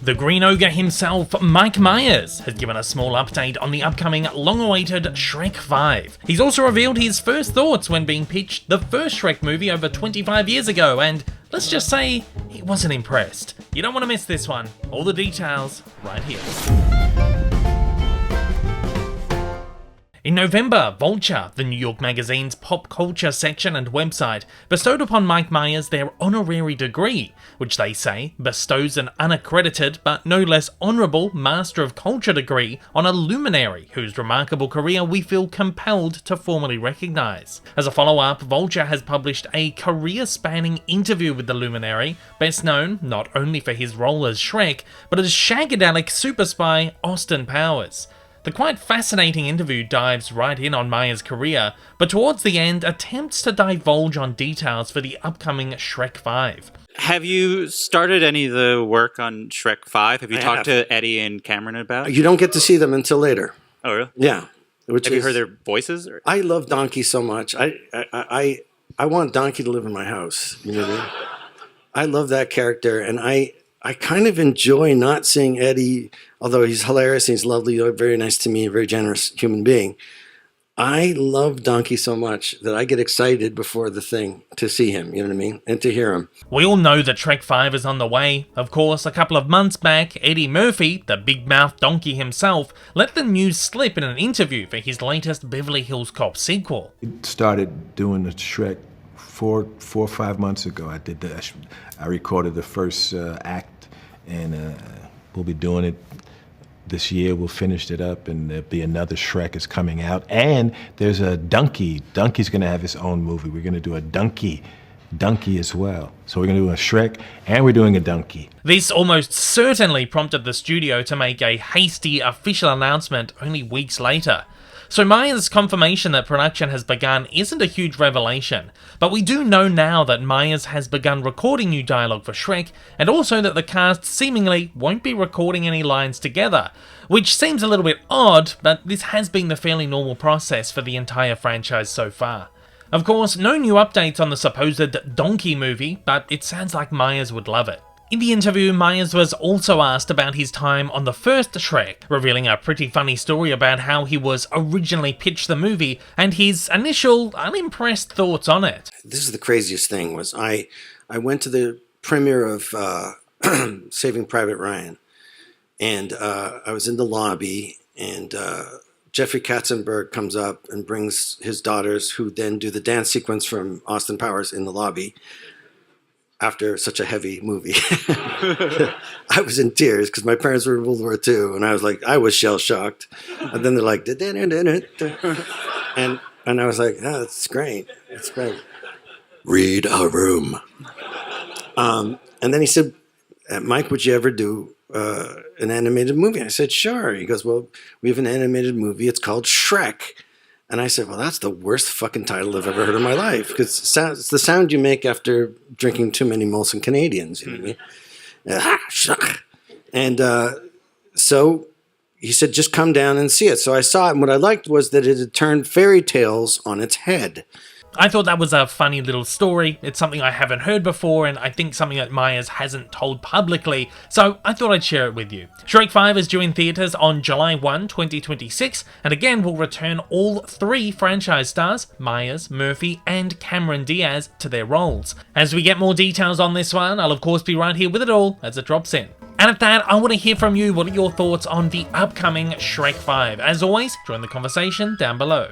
The Green Ogre himself, Mike Myers, has given a small update on the upcoming long-awaited Shrek 5. He's also revealed his first thoughts when being pitched the first Shrek movie over 25 years ago, and let's just say he wasn't impressed. You don't want to miss this one. All the details right here. In November, Vulture, the New York Magazine's pop culture section and website, bestowed upon Mike Myers their honorary degree, which they say bestows an unaccredited but no less honourable Master of Culture degree on a luminary whose remarkable career we feel compelled to formally recognise. As a follow-up, Vulture has published a career-spanning interview with the luminary, best known not only for his role as Shrek, but as shagadelic super spy Austin Powers. The quite fascinating interview dives right in on Myers' career, but towards the end attempts to divulge on details for the upcoming Shrek 5. Have you started any of the work on Shrek 5? Have you talked to Eddie and Cameron about it? You don't get to see them until later. Oh, really? Yeah. Have you heard their voices? Or? I love Donkey so much. I want Donkey to live in my house. You know what I mean? I love that character, and I kind of enjoy not seeing Eddie, although he's hilarious and he's lovely, very nice to me, a very generous human being. I love Donkey so much that I get excited before the thing to see him, you know what I mean, and to hear him. We all know that Shrek 5 is on the way. Of course, a couple of months back, Eddie Murphy, the big-mouthed donkey himself, let the news slip in an interview for his latest Beverly Hills Cop sequel. We started doing the Shrek four or 5 months ago. I recorded the first act, and we'll be doing it this year. We'll finish it up, and there'll be another Shrek is coming out. And there's a Donkey. Donkey's gonna have his own movie. We're gonna do a Donkey as well. So we're gonna do a Shrek, and we're doing a Donkey. This almost certainly prompted the studio to make a hasty official announcement only weeks later. So Myers' confirmation that production has begun isn't a huge revelation, but we do know now that Myers has begun recording new dialogue for Shrek, and also that the cast seemingly won't be recording any lines together, which seems a little bit odd, but this has been the fairly normal process for the entire franchise so far. Of course, no new updates on the supposed Donkey movie, but it sounds like Myers would love it. In the interview, Myers was also asked about his time on the first Shrek, revealing a pretty funny story about how he was originally pitched the movie and his initial unimpressed thoughts on it. This is the craziest thing, was I went to the premiere of Saving Private Ryan, and I was in the lobby, and Jeffrey Katzenberg comes up and brings his daughters, who then do the dance sequence from Austin Powers in the lobby. After such a heavy movie, I was in tears because my parents were in World War II, and I was like, I was shell shocked. And then they're like, and I was like, oh, that's great, that's great. Read a room. And then he said, Mike, would you ever do an animated movie? I said, sure. He goes, well, we have an animated movie. It's called Shrek. And I said, well, that's the worst fucking title I've ever heard in my life, because it's the sound you make after drinking too many Molson Canadians. You know what I mean? And so he said, just come down and see it. So I saw it, and what I liked was that it had turned fairy tales on its head. I thought that was a funny little story. It's something I haven't heard before, and I think something that Myers hasn't told publicly, so I thought I'd share it with you. Shrek 5 is due in theatres on July 1, 2026, and again will return all three franchise stars, Myers, Murphy, and Cameron Diaz, to their roles. As we get more details on this one, I'll of course be right here with it all as it drops in. And at that, I want to hear from you. What are your thoughts on the upcoming Shrek 5? As always, join the conversation down below.